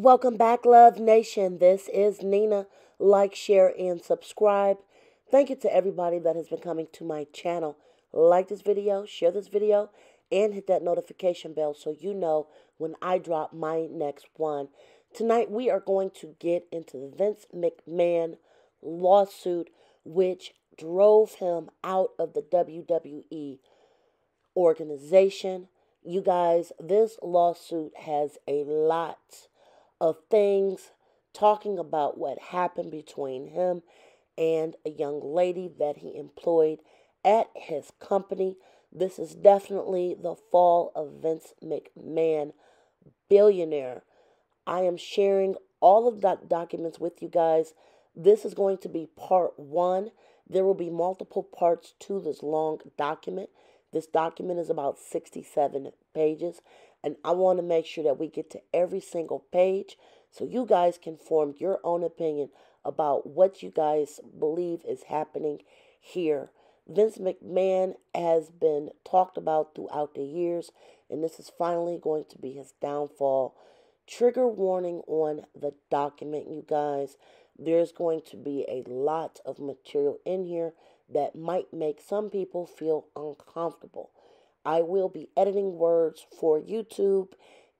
Welcome back, Love Nation. This is Nina. Like, share, and subscribe. Thank you to everybody that has been coming to my channel. Like this video, share this video, and hit that notification bell so you know when I drop my next one. Tonight, we are going to get into the Vince McMahon lawsuit, which drove him out of the WWE organization. You guys, this lawsuit has a lot of things talking about what happened between him and a young lady that he employed at his company. This is definitely the fall of Vince McMahon, billionaire. I am sharing all of that documents with you guys. This is going to be part one. There will be multiple parts to this long document. This document is about 67 pages, and I want to make sure that we get to every single page so you guys can form your own opinion about what you guys believe is happening here. Vince McMahon has been talked about throughout the years, and this is finally going to be his downfall. Trigger warning on the document, you guys. There's going to be a lot of material in here that might make some people feel uncomfortable. I will be editing words for YouTube,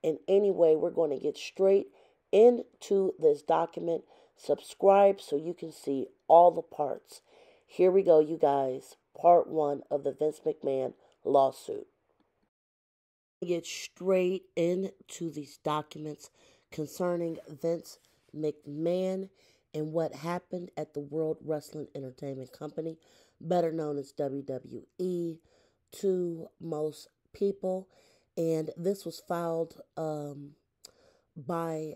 and anyway, we're going to get straight into this document. Subscribe so you can see all the parts. Here we go, you guys. Part one of the Vince McMahon lawsuit. Get straight into these documents concerning Vince McMahon and what happened at the World Wrestling Entertainment Company, better known as WWE to most people. And this was filed by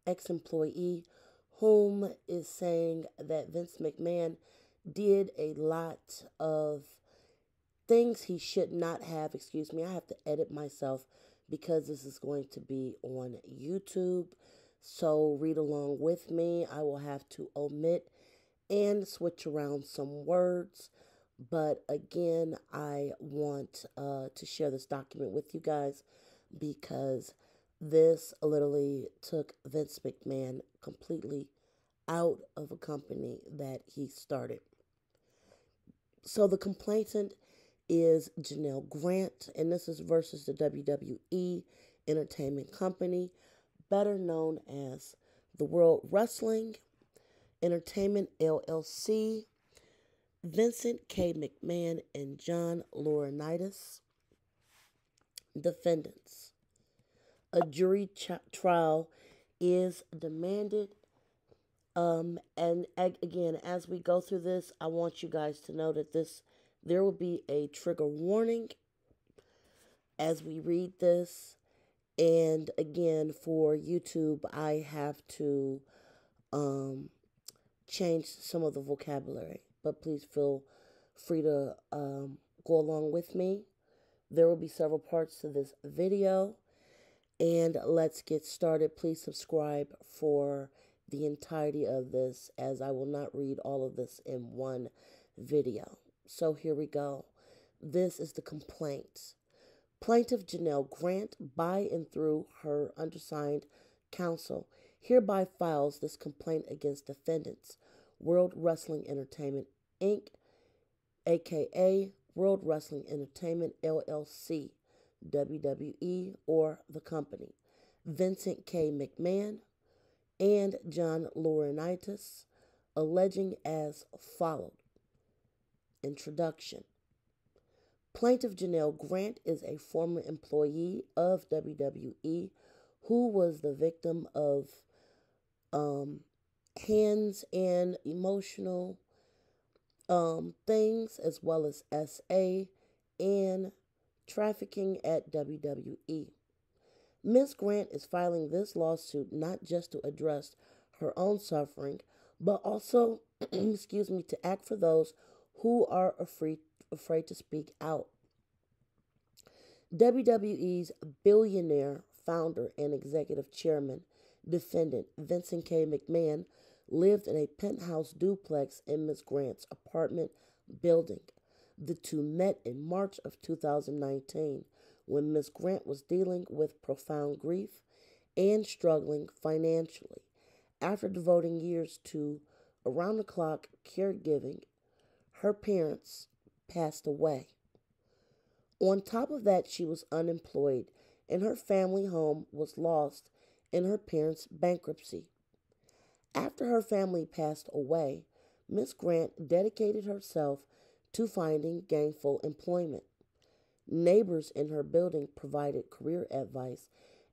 ex-employee whom is saying that Vince McMahon did a lot of things he should not have. Excuse me, I have to edit myself because this is going to be on YouTube. So read along with me. I will have to omit and switch around some words. But again, I want to share this document with you guys because this literally took Vince McMahon completely out of a company that he started. So the complainant is Janelle Grant, and this is versus the WWE Entertainment Company, better known as the World Wrestling Entertainment LLC, Vincent K. McMahon and John Laurinaitis. Defendants. A jury trial is demanded. And again, as we go through this, I want you guys to know that there will be a trigger warning as we read this. And again, for YouTube, I have to change some of the vocabulary. But please feel free to go along with me. There will be several parts to this video. And let's get started. Please subscribe for the entirety of this, as I will not read all of this in one video. So here we go. This is the complaint. Plaintiff Janelle Grant, by and through her undersigned counsel, hereby files this complaint against defendants, World Wrestling Entertainment, Inc., aka World Wrestling Entertainment, LLC, WWE, or the company, Vincent K. McMahon, and John Laurinaitis, alleging as followed. Introduction. Plaintiff Janelle Grant is a former employee of WWE who was the victim of hands and emotional things, as well as SA and trafficking at WWE. Ms. Grant is filing this lawsuit not just to address her own suffering, but also, excuse me, to act for those who are afraid to speak out. WWE's billionaire founder and executive chairman, defendant Vincent K. McMahon, lived in a penthouse duplex in Ms. Grant's apartment building. The two met in March of 2019 when Ms. Grant was dealing with profound grief and struggling financially. After devoting years to around the clock caregiving, her parents passed away. On top of that, she was unemployed, and her family home was lost in her parents' bankruptcy. After her family passed away, Miss Grant dedicated herself to finding gainful employment. Neighbors in her building provided career advice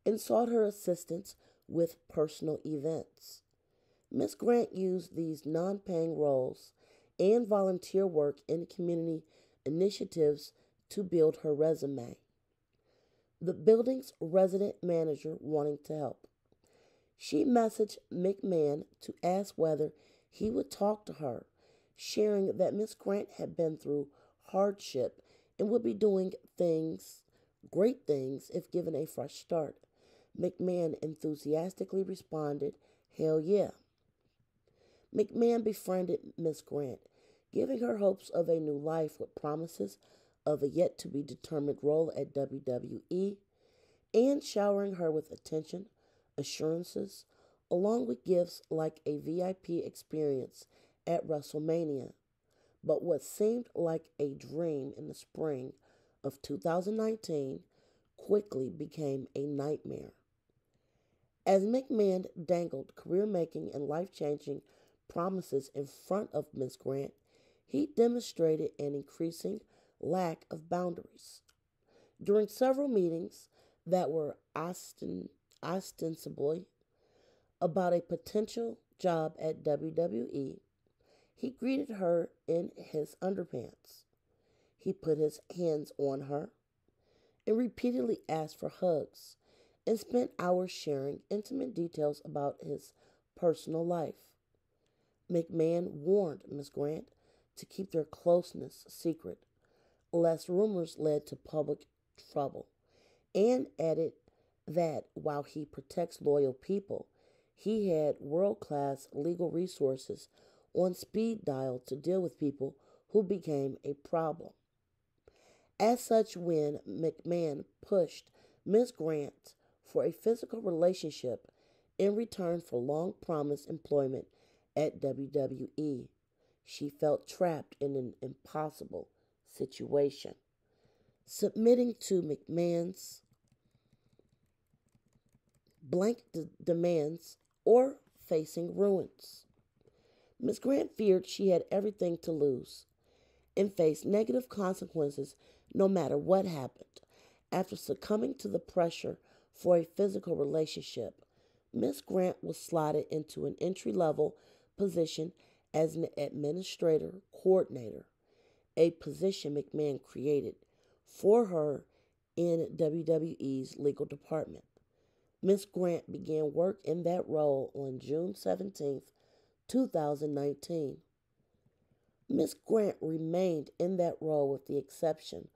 and sought her assistance with personal events. Miss Grant used these non paying roles and volunteer work in community initiatives to build her resume. The building's resident manager wanting to help. She messaged McMahon to ask whether he would talk to her, sharing that Miss Grant had been through hardship and would be doing great things, if given a fresh start. McMahon enthusiastically responded, "Hell yeah." McMahon befriended Miss Grant, giving her hopes of a new life with promises of a yet to be determined role at WWE and showering her with attention, assurances, along with gifts like a VIP experience at WrestleMania. But what seemed like a dream in the spring of 2019 quickly became a nightmare. As McMahon dangled career making and life changing promises in front of Miss Grant, he demonstrated an increasing lack of boundaries. During several meetings that were ostensibly about a potential job at WWE, he greeted her in his underpants. He put his hands on her and repeatedly asked for hugs and spent hours sharing intimate details about his personal life. McMahon warned Miss Grant to keep their closeness secret, lest rumors led to public trouble, and added that while he protects loyal people, he had world class legal resources on speed dial to deal with people who became a problem. As such, when McMahon pushed Miss Grant for a physical relationship in return for long promised employment at WWE, she felt trapped in an impossible situation, submitting to McMahon's demands or facing ruins. Miss Grant feared she had everything to lose and faced negative consequences no matter what happened. After succumbing to the pressure for a physical relationship, Miss Grant was slotted into an entry level position as an administrator coordinator, a position McMahon created for her in WWE's legal department. Miss Grant began work in that role on June 17th, 2019. Miss Grant remained in that role with the exception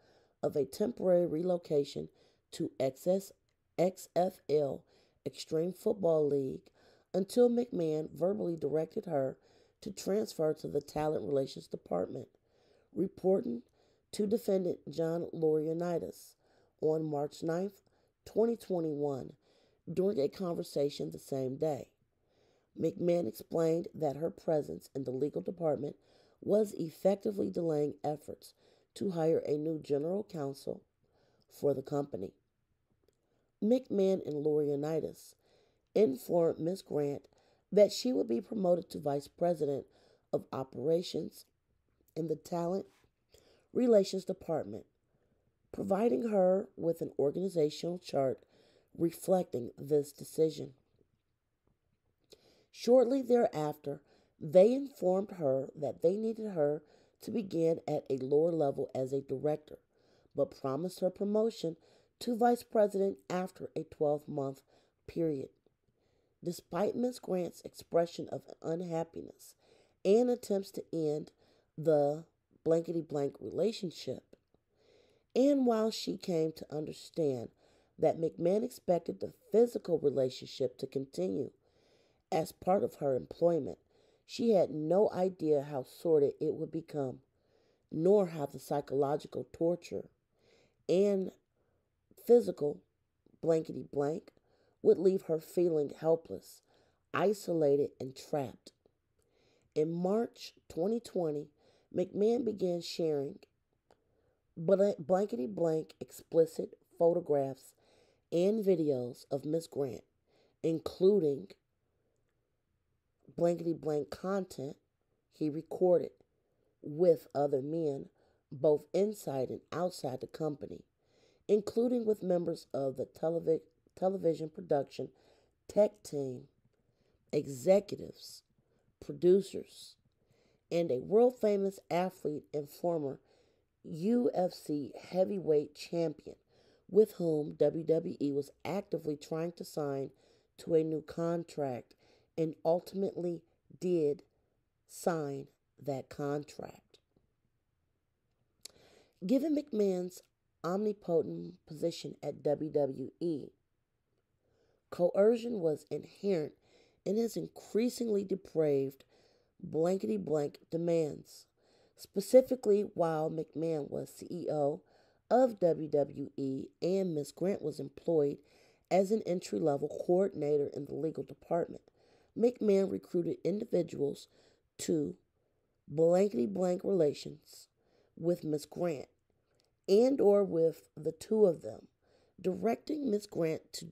of a temporary relocation to XFL Extreme Football League until McMahon verbally directed her to transfer to the Talent Relations Department, reporting to defendant John Laurinaitis on March 9th, 2021, during a conversation the same day. McMahon explained that her presence in the legal department was effectively delaying efforts to hire a new general counsel for the company. McMahon and Laurinaitis informed Ms. Grant that she would be promoted to vice president of operations in the talent relations department, providing her with an organizational chart reflecting this decision. Shortly thereafter, they informed her that they needed her to begin at a lower level as a director, but promised her promotion to vice president after a 12-month period. Despite Miss Grant's expression of unhappiness and attempts to end the blankety blank relationship, and while she came to understand that McMahon expected the physical relationship to continue as part of her employment, she had no idea how sordid it would become, nor how the psychological torture and physical blankety blank would leave her feeling helpless, isolated, and trapped. In March 2020, McMahon began sharing blankety blank explicit photographs and videos of Miss Grant, including blankety blank content he recorded with other men, both inside and outside the company, including with members of the television production tech team, executives, producers, and a world famous athlete and former UFC heavyweight champion with whom WWE was actively trying to sign to a new contract and ultimately did sign that contract. Given McMahon's omnipotent position at WWE, coercion was inherent in his increasingly depraved blankety blank demands. Specifically, while McMahon was CEO of WWE and Miss Grant was employed as an entry level coordinator in the legal department, McMahon recruited individuals to blankety blank relations with Miss Grant and or with the two of them, directing Miss Grant to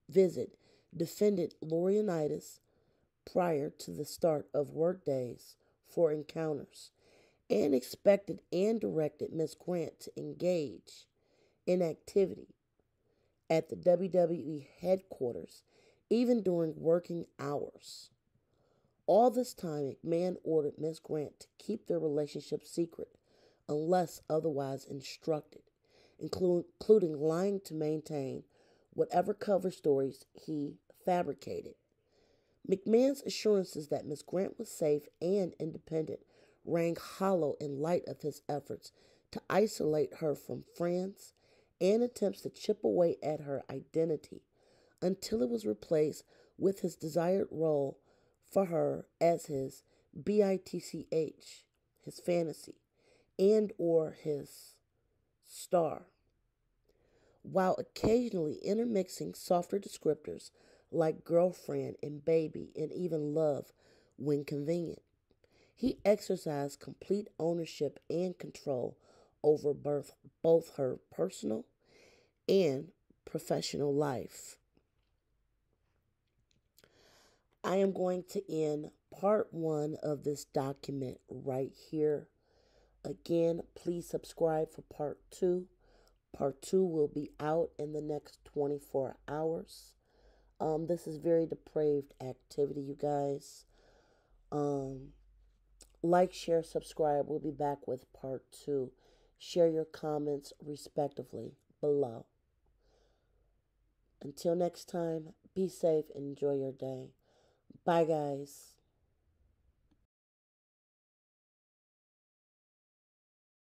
visit defendant Laurinaitis prior to the start of work days for encounters, and expected and directed Miss Grant to engage in activity at the WWE headquarters even during working hours. All this time, McMahon ordered Miss Grant to keep their relationship secret unless otherwise instructed, including lying to maintain whatever cover stories he fabricated. McMahon's assurances that Miss Grant was safe and independent rang hollow in light of his efforts to isolate her from friends and attempts to chip away at her identity until it was replaced with his desired role for her as his bitch, his fantasy, and or his star, while occasionally intermixing softer descriptors like girlfriend and baby and even love when convenient. He exercised complete ownership and control over both her personal and professional life. I am going to end part one of this document right here. Again, please subscribe for part two. Part two will be out in the next 24 hours. This is very depraved activity, you guys. Like, share, subscribe. We'll be back with part two. Share your comments respectively below. Until next time, be safe and enjoy your day. Bye, guys.